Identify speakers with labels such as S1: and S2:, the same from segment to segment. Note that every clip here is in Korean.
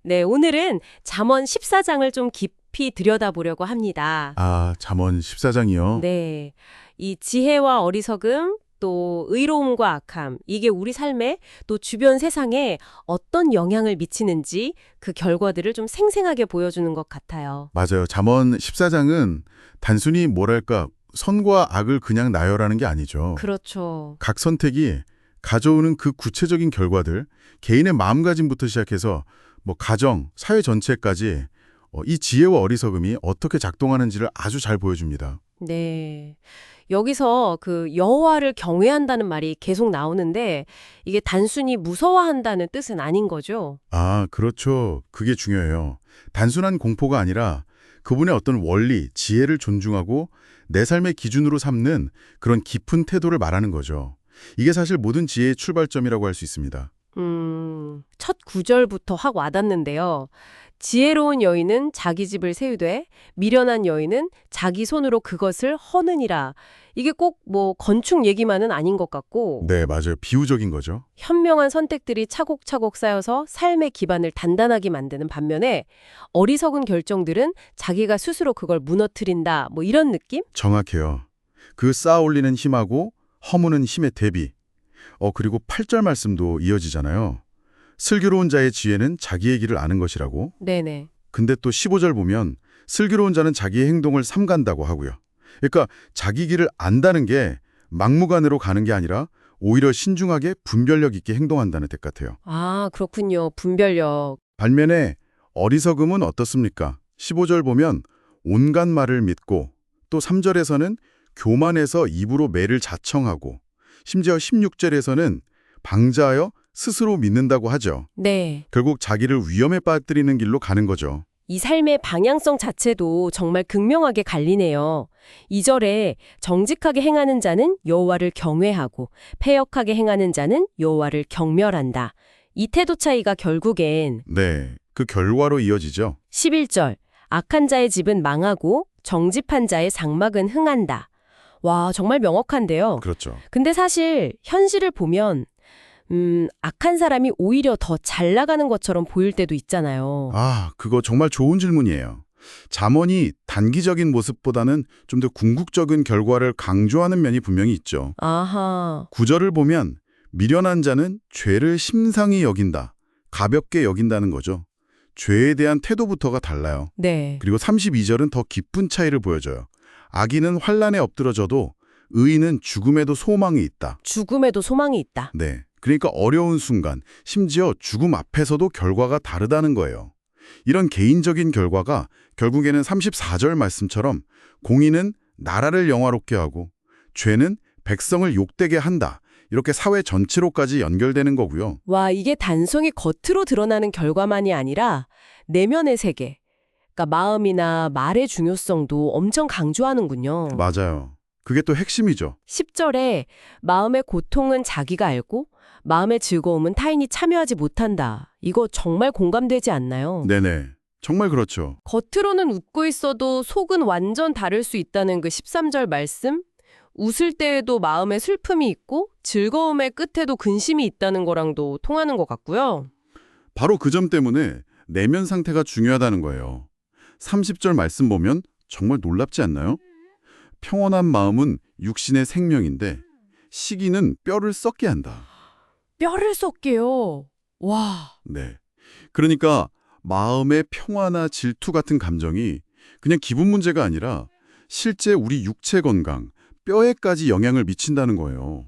S1: 네, 오늘은 잠언 14장을 좀 깊이 들여다보려고 합니다.
S2: 아, 잠언 14장이요?
S1: 네, 이 지혜와 어리석음, 또 의로움과 악함, 이게 우리 삶에 또 주변 세상에 어떤 영향을 미치는지 그 결과들을 좀 생생하게 보여주는 것 같아요.
S2: 맞아요. 잠언 14장은 단순히 뭐랄까 선과 악을 그냥 나열하는 게 아니죠.
S1: 그렇죠.
S2: 각 선택이 가져오는 그 구체적인 결과들, 개인의 마음가짐부터 시작해서 뭐 가정, 사회 전체까지 이 지혜와 어리석음이 어떻게 작동하는지를 아주 잘 보여줍니다.
S1: 네. 여기서 그 여호와를 경외한다는 말이 계속 나오는데 이게 단순히 무서워한다는 뜻은 아닌 거죠.
S2: 아, 그렇죠. 그게 중요해요. 단순한 공포가 아니라 그분의 어떤 원리, 지혜를 존중하고 내 삶의 기준으로 삼는 그런 깊은 태도를 말하는 거죠. 이게 사실 모든 지혜의 출발점이라고 할 수 있습니다.
S1: 첫 구절부터 확 와닿는데요. 지혜로운 여인은 자기 집을 세우되 미련한 여인은 자기 손으로 그것을 허느니라. 이게 꼭 뭐 건축 얘기만은 아닌 것 같고
S2: 네, 맞아요. 비유적인 거죠.
S1: 현명한 선택들이 차곡차곡 쌓여서 삶의 기반을 단단하게 만드는 반면에 어리석은 결정들은 자기가 스스로 그걸 무너뜨린다. 뭐 이런 느낌?
S2: 정확해요. 그 쌓아 올리는 힘하고 허무는 힘의 대비. 그리고 8절 말씀도 이어지잖아요. 슬기로운 자의 지혜는 자기의 길을 아는 것이라고.
S1: 네네.
S2: 근데 또 15절 보면 슬기로운 자는 자기의 행동을 삼간다고 하고요. 그러니까 자기 길을 안다는 게 막무가내로 가는 게 아니라 오히려 신중하게 분별력 있게 행동한다는 뜻 같아요.
S1: 아, 그렇군요. 분별력.
S2: 반면에 어리석음은 어떻습니까? 15절 보면 온갖 말을 믿고 또 3절에서는 교만해서 입으로 매를 자청하고 심지어 16절에서는 방자하여 스스로 믿는다고 하죠.
S1: 네.
S2: 결국 자기를 위험에 빠뜨리는 길로 가는 거죠.
S1: 이 삶의 방향성 자체도 정말 극명하게 갈리네요. 2절에 정직하게 행하는 자는 여호와를 경외하고 패역하게 행하는 자는 여호와를 경멸한다. 이 태도 차이가 결국엔
S2: 네, 그 결과로 이어지죠.
S1: 11절 악한 자의 집은 망하고 정직한 자의 장막은 흥한다. 와, 정말 명확한데요.
S2: 그렇죠.
S1: 근데 사실 현실을 보면 악한 사람이 오히려 더 잘 나가는 것처럼 보일 때도 있잖아요.
S2: 아, 그거 정말 좋은 질문이에요. 잠언이 단기적인 모습보다는 좀 더 궁극적인 결과를 강조하는 면이 분명히 있죠.
S1: 아하.
S2: 구절을 보면 미련한 자는 죄를 심상히 여긴다, 가볍게 여긴다는 거죠. 죄에 대한 태도부터가 달라요.
S1: 네.
S2: 그리고 32절은 더 깊은 차이를 보여줘요. 악인은 환난에 엎드러져도 의인은 죽음에도 소망이 있다.
S1: 죽음에도 소망이 있다.
S2: 네. 그러니까 어려운 순간, 심지어 죽음 앞에서도 결과가 다르다는 거예요. 이런 개인적인 결과가 결국에는 34절 말씀처럼 공의는 나라를 영화롭게 하고 죄는 백성을 욕되게 한다. 이렇게 사회 전체로까지 연결되는 거고요.
S1: 와, 이게 단순히 겉으로 드러나는 결과만이 아니라 내면의 세계, 그러니까 마음이나 말의 중요성도 엄청 강조하는군요.
S2: 맞아요. 그게 또 핵심이죠.
S1: 10절에 마음의 고통은 자기가 알고 마음의 즐거움은 타인이 참여하지 못한다. 이거 정말 공감되지 않나요?
S2: 네네. 정말 그렇죠.
S1: 겉으로는 웃고 있어도 속은 완전 다를 수 있다는 그 13절 말씀? 웃을 때에도 마음에 슬픔이 있고 즐거움의 끝에도 근심이 있다는 거랑도 통하는 것 같고요.
S2: 바로 그 점 때문에 내면 상태가 중요하다는 거예요. 30절 말씀 보면 정말 놀랍지 않나요? 평온한 마음은 육신의 생명인데 시기는 뼈를 썩게 한다.
S1: 뼈를 썩게요. 와.
S2: 네. 그러니까 마음의 평화나 질투 같은 감정이 그냥 기분 문제가 아니라 실제 우리 육체 건강, 뼈에까지 영향을 미친다는 거예요.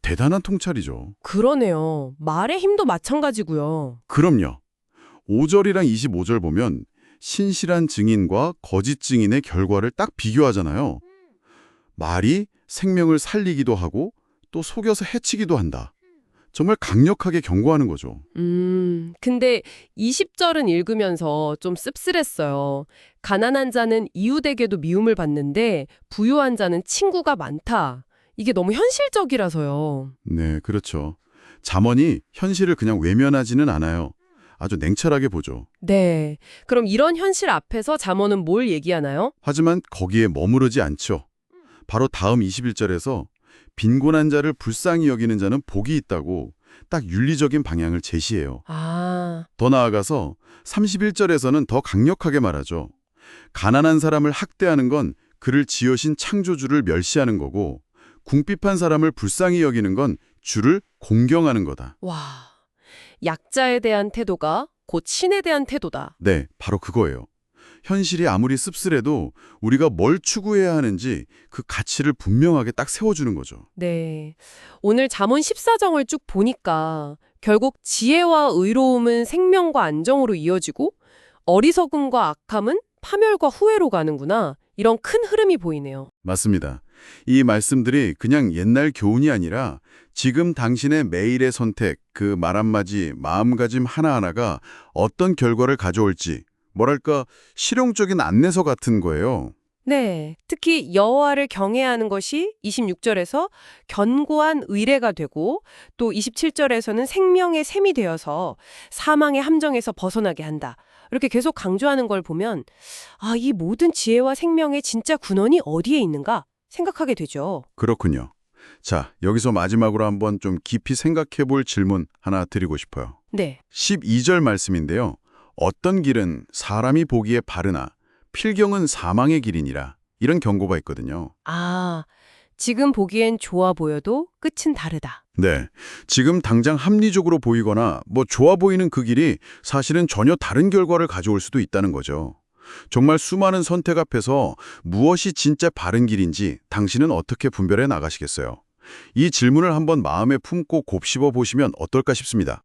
S2: 대단한 통찰이죠.
S1: 그러네요. 말의 힘도 마찬가지고요.
S2: 그럼요. 5절이랑 25절 보면 신실한 증인과 거짓 증인의 결과를 딱 비교하잖아요. 말이 생명을 살리기도 하고 또 속여서 해치기도 한다. 정말 강력하게 경고하는 거죠.
S1: 근데 20절은 읽으면서 좀 씁쓸했어요. 가난한 자는 이웃에게도 미움을 받는데 부유한 자는 친구가 많다. 이게 너무 현실적이라서요.
S2: 네, 그렇죠. 잠언이 현실을 그냥 외면하지는 않아요. 아주 냉철하게 보죠.
S1: 네. 그럼 이런 현실 앞에서 잠언은 뭘 얘기하나요?
S2: 하지만 거기에 머무르지 않죠. 바로 다음 21절에서 빈곤한 자를 불쌍히 여기는 자는 복이 있다고 딱 윤리적인 방향을 제시해요.
S1: 아,
S2: 더 나아가서 31절에서는 더 강력하게 말하죠. 가난한 사람을 학대하는 건 그를 지으신 창조주를 멸시하는 거고 궁핍한 사람을 불쌍히 여기는 건 주를 공경하는 거다.
S1: 와. 약자에 대한 태도가 곧 신에 대한 태도다.
S2: 네, 바로 그거예요. 현실이 아무리 씁쓸해도 우리가 뭘 추구해야 하는지 그 가치를 분명하게 딱 세워주는 거죠.
S1: 네. 오늘 잠언 14정을 쭉 보니까 결국 지혜와 의로움은 생명과 안정으로 이어지고 어리석음과 악함은 파멸과 후회로 가는구나. 이런 큰 흐름이 보이네요.
S2: 맞습니다. 이 말씀들이 그냥 옛날 교훈이 아니라 지금 당신의 매일의 선택, 그 말 한마디, 마음가짐 하나하나가 어떤 결과를 가져올지, 뭐랄까 실용적인 안내서 같은 거예요.
S1: 네. 특히 여호와를 경외하는 것이 26절에서 견고한 의뢰가 되고 또 27절에서는 생명의 샘이 되어서 사망의 함정에서 벗어나게 한다. 이렇게 계속 강조하는 걸 보면 아, 이 모든 지혜와 생명의 진짜 근원이 어디에 있는가 생각하게 되죠.
S2: 그렇군요. 자, 여기서 마지막으로 한번 좀 깊이 생각해 볼 질문 하나 드리고 싶어요.
S1: 네.
S2: 12절 말씀인데요. 어떤 길은 사람이 보기에 바르나 필경은 사망의 길이니라. 이런 경고가 있거든요.
S1: 아, 지금 보기엔 좋아 보여도 끝은 다르다.
S2: 네, 지금 당장 합리적으로 보이거나 좋아 보이는 그 길이 사실은 전혀 다른 결과를 가져올 수도 있다는 거죠. 정말 수많은 선택 앞에서 무엇이 진짜 바른 길인지 당신은 어떻게 분별해 나가시겠어요? 이 질문을 한번 마음에 품고 곱씹어 보시면 어떨까 싶습니다.